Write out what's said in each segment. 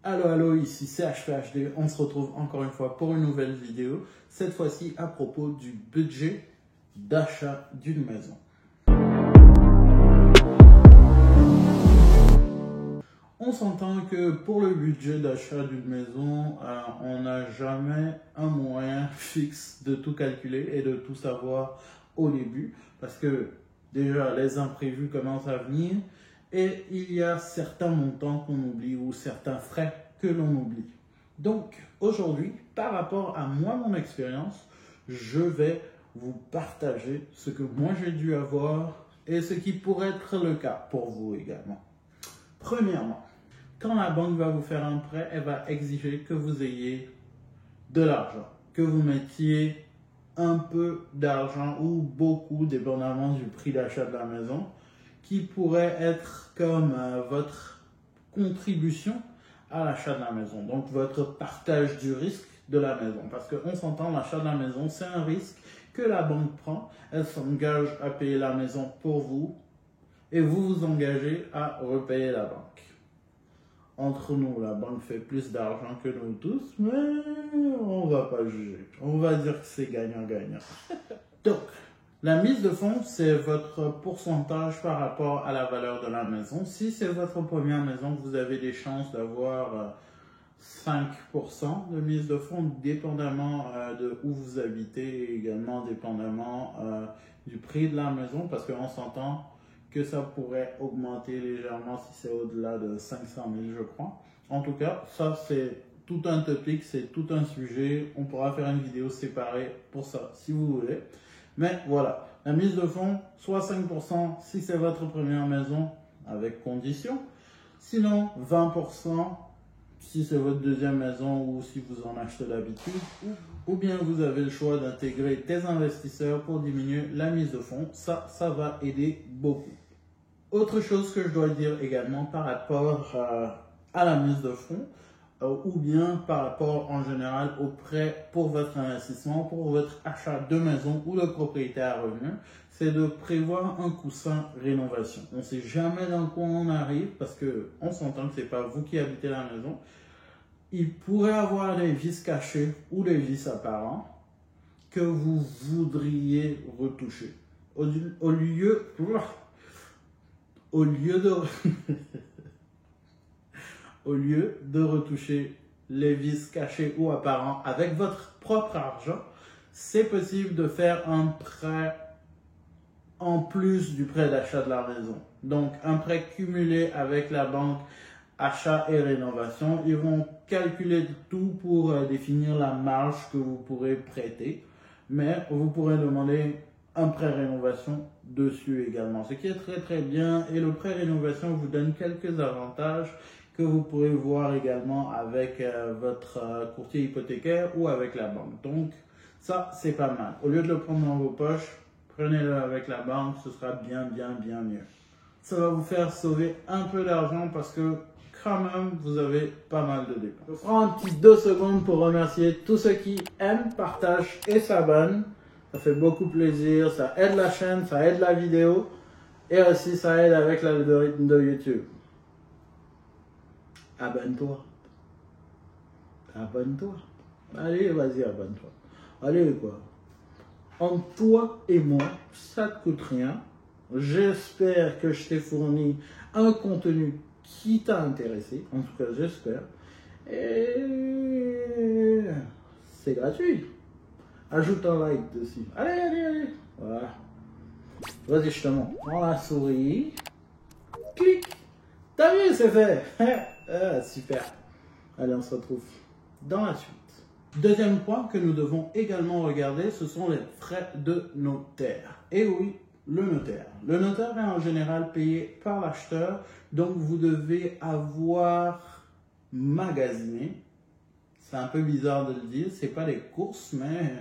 Allo, allo, ici c'est HPHD, on se retrouve encore une fois pour une nouvelle vidéo, cette fois-ci à propos du budget d'achat d'une maison. On s'entend que pour le budget d'achat d'une maison, on n'a jamais un moyen fixe de tout calculer et de tout savoir au début, parce que déjà les imprévus commencent à venir et il y a certains montants qu'on oublie ou certains frais que l'on oublie. Donc aujourd'hui, par rapport à moi, mon expérience, je vais vous partager ce que moi j'ai dû avoir et ce qui pourrait être le cas pour vous également. Premièrement, quand la banque va vous faire un prêt, elle va exiger que vous ayez de l'argent, que vous mettiez un peu d'argent ou beaucoup, dépendamment du prix d'achat de la maison, qui pourrait être comme votre contribution à l'achat de la maison, donc votre partage du risque de la maison. Parce qu'on s'entend, l'achat de la maison, c'est un risque que la banque prend, elle s'engage à payer la maison pour vous et vous vous engagez à repayer la banque. Entre nous, la banque fait plus d'argent que nous tous, mais on va pas juger. On va dire que c'est gagnant-gagnant. Donc, la mise de fonds, c'est votre pourcentage par rapport à la valeur de la maison. Si c'est votre première maison, vous avez des chances d'avoir 5% de mise de fonds, dépendamment de où vous habitez et également dépendamment du prix de la maison, parce qu'on s'entend que ça pourrait augmenter légèrement si c'est au-delà de 500 000, je crois. En tout cas, ça c'est tout un topic, c'est tout un sujet. On pourra faire une vidéo séparée pour ça, si vous voulez. Mais voilà, la mise de fonds, soit 5% si c'est votre première maison, avec condition. Sinon, 20% si c'est votre deuxième maison ou si vous en achetez d'habitude. Ou bien vous avez le choix d'intégrer des investisseurs pour diminuer la mise de fonds. Ça va aider beaucoup. Autre chose que je dois dire également par rapport à la mise de fonds, ou bien par rapport en général au prêt pour votre investissement, pour votre achat de maison ou de propriété à revenus, c'est de prévoir un coussin rénovation. On ne sait jamais dans quoi on arrive parce qu'on s'entend que ce n'est pas vous qui habitez la maison. Il pourrait avoir des vices cachés ou des vices apparents que vous voudriez retoucher. Au lieu de retoucher les vices cachés ou apparents avec votre propre argent, c'est possible de faire un prêt en plus du prêt d'achat de la maison. Donc, un prêt cumulé avec la banque, achat et rénovation. Ils vont calculer tout pour définir la marge que vous pourrez prêter. Mais vous pourrez demander un prêt rénovation dessus également, ce qui est très très bien. Et le prêt rénovation vous donne quelques avantages que vous pourrez voir également avec votre courtier hypothécaire ou avec la banque. Donc ça c'est pas mal. Au lieu de le prendre dans vos poches, prenez-le avec la banque, ce sera bien mieux. Ça va vous faire sauver un peu d'argent parce que quand même vous avez pas mal de dépenses. Je prends un petit 2 secondes pour remercier tous ceux qui aiment, partagent et s'abonnent. Ça fait beaucoup plaisir, ça aide la chaîne, ça aide la vidéo et aussi ça aide avec l'algorithme de YouTube. Abonne-toi. Abonne-toi. Allez, vas-y, abonne-toi. Allez, quoi. Entre toi et moi, ça ne te coûte rien. J'espère que je t'ai fourni un contenu qui t'a intéressé. En tout cas, j'espère. Et c'est gratuit. Ajoute un like dessus. Allez. Voilà. Vas-y, je te montre. Prends la souris. Clique. T'as vu, c'est fait. Super. Allez, on se retrouve dans la suite. Deuxième point que nous devons également regarder, ce sont les frais de notaire. Et oui, le notaire. Le notaire est en général payé par l'acheteur, donc vous devez avoir magasiné. C'est un peu bizarre de le dire, c'est pas des courses, mais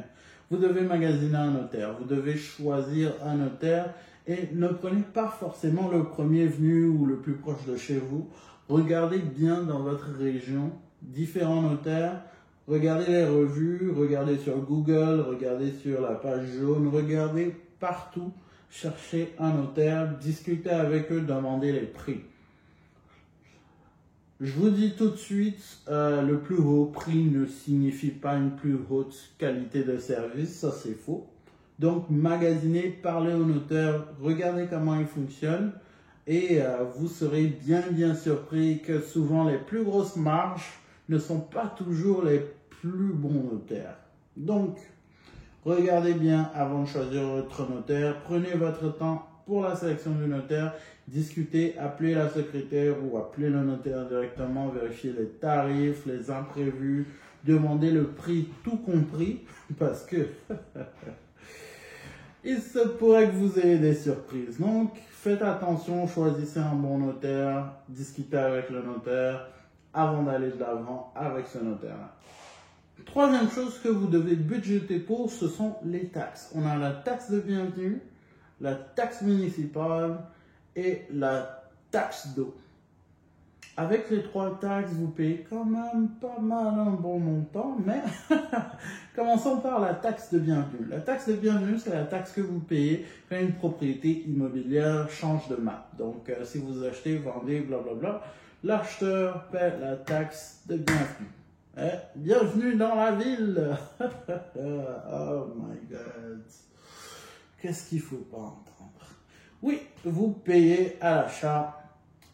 vous devez magasiner un notaire. Vous devez choisir un notaire et ne prenez pas forcément le premier venu ou le plus proche de chez vous. Regardez bien dans votre région différents notaires. Regardez les revues, regardez sur Google, regardez sur la page jaune, regardez partout, cherchez un notaire, discutez avec eux, demandez les prix. Je vous dis tout de suite, le plus haut prix ne signifie pas une plus haute qualité de service, ça c'est faux. Donc magasinez, parlez au notaire, regardez comment il fonctionne et vous serez bien surpris que souvent les plus grosses marges ne sont pas toujours les plus bons notaires. Donc regardez bien avant de choisir votre notaire, prenez votre temps pour la sélection du notaire, discutez, appelez la secrétaire ou appelez le notaire directement, vérifiez les tarifs, les imprévus, demandez le prix tout compris parce que il se pourrait que vous ayez des surprises. Donc faites attention, choisissez un bon notaire, discutez avec le notaire avant d'aller de l'avant avec ce notaire-là. Troisième chose que vous devez budgéter pour, ce sont les taxes. On a la taxe de bienvenue, la taxe municipale et la taxe d'eau. Avec les trois taxes, vous payez quand même pas mal un bon montant, mais commençons par la taxe de bienvenue. La taxe de bienvenue, c'est la taxe que vous payez quand une propriété immobilière change de map. Donc, si vous achetez, vendez, blablabla, l'acheteur paie la taxe de bienvenue. Bienvenue dans la ville. Oh my God. Qu'est-ce qu'il ne faut pas entendre? Oui, vous payez à l'achat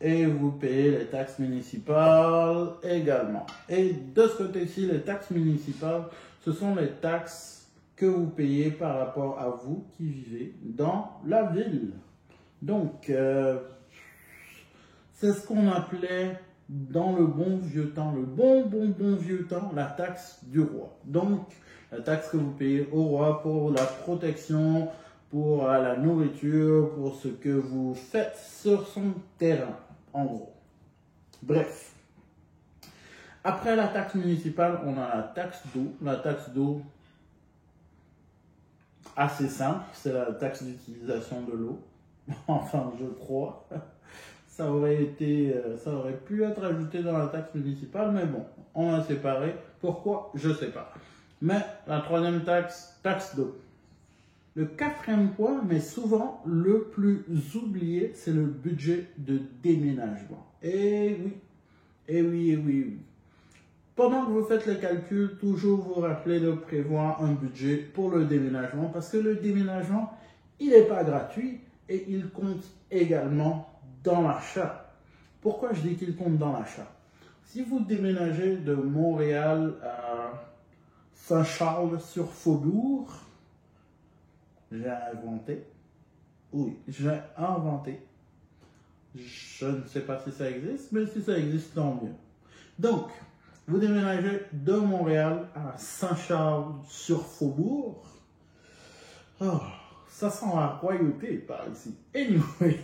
et vous payez les taxes municipales également. Et de ce côté-ci, les taxes municipales, ce sont les taxes que vous payez par rapport à vous qui vivez dans la ville. Donc, c'est ce qu'on appelait dans le bon vieux temps, le bon vieux temps, la taxe du roi. Donc, la taxe que vous payez au roi pour la protection, pour la nourriture, pour ce que vous faites sur son terrain, en gros. Bref. Après la taxe municipale, on a la taxe d'eau. La taxe d'eau, assez simple, c'est la taxe d'utilisation de l'eau. Enfin, je crois. Ça aurait pu être ajouté dans la taxe municipale, mais bon, on a séparé. Pourquoi? Je ne sais pas. Mais la troisième taxe, taxe d'eau. Le quatrième point, mais souvent le plus oublié, c'est le budget de déménagement. Et oui. Pendant que vous faites les calculs, toujours vous rappelez de prévoir un budget pour le déménagement, parce que le déménagement, il n'est pas gratuit et il compte également dans l'achat. Pourquoi je dis qu'il compte dans l'achat? Si vous déménagez de Montréal à Saint-Charles-sur-Faubourg, j'ai inventé. Je ne sais pas si ça existe, mais si ça existe, tant mieux. Donc, vous déménagez de Montréal à Saint-Charles-sur-Faubourg. Oh, ça sent la royauté par ici. Anyway,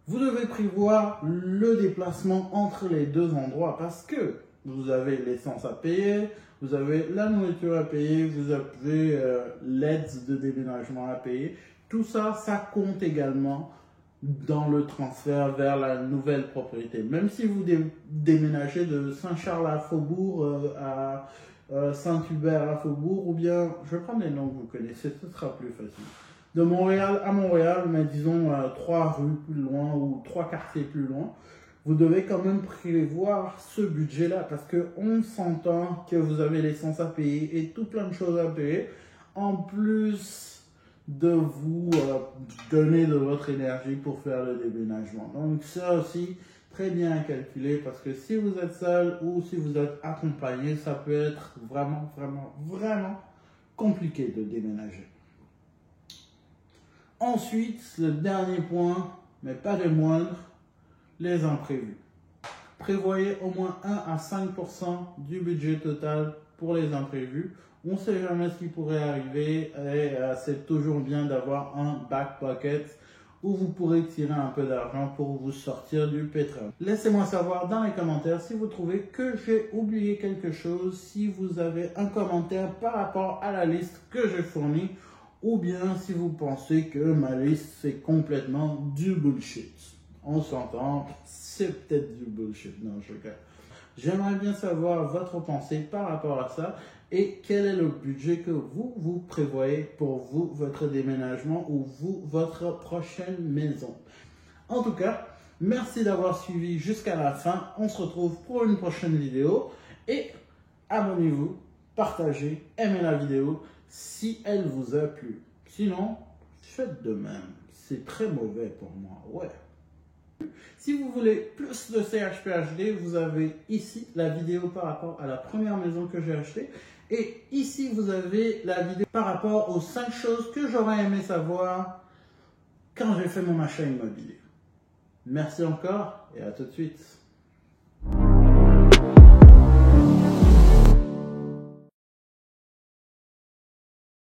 vous devez prévoir le déplacement entre les deux endroits parce que vous avez l'essence à payer, vous avez la nourriture à payer, vous avez l'aide de déménagement à payer. Tout ça, ça compte également dans le transfert vers la nouvelle propriété. Même si vous déménagez de Saint-Charles à Faubourg à Saint-Hubert à Faubourg, ou bien, je vais prendre les noms que vous connaissez, ce sera plus facile. De Montréal à Montréal, mais disons 3 rues plus loin ou 3 quartiers plus loin, vous devez quand même prévoir ce budget-là parce qu'on s'entend que vous avez l'essence à payer et tout plein de choses à payer, en plus de vous donner de votre énergie pour faire le déménagement. Donc ça aussi, très bien à calculer parce que si vous êtes seul ou si vous êtes accompagné, ça peut être vraiment compliqué de déménager. Ensuite, le dernier point, mais pas le moindre, les imprévus. Prévoyez au moins 1 à 5% du budget total pour les imprévus. On ne sait jamais ce qui pourrait arriver et c'est toujours bien d'avoir un back pocket où vous pourrez tirer un peu d'argent pour vous sortir du pétrole. Laissez-moi savoir dans les commentaires si vous trouvez que j'ai oublié quelque chose, si vous avez un commentaire par rapport à la liste que j'ai fournie, ou bien si vous pensez que ma liste c'est complètement du bullshit. On s'entend, c'est peut-être du bullshit. Non, je regarde. J'aimerais bien savoir votre pensée par rapport à ça et quel est le budget que vous prévoyez pour vous, votre déménagement ou vous, votre prochaine maison. En tout cas, Merci d'avoir suivi jusqu'à la fin. On se retrouve pour une prochaine vidéo. Et abonnez-vous, partagez, aimez la vidéo si elle vous a plu. Sinon, faites de même. C'est très mauvais pour moi. Ouais. Si vous voulez plus de CHP HD, vous avez ici la vidéo par rapport à la première maison que j'ai achetée. Et ici, vous avez la vidéo par rapport aux 5 choses que j'aurais aimé savoir quand j'ai fait mon achat immobilier. Merci encore et à tout de suite.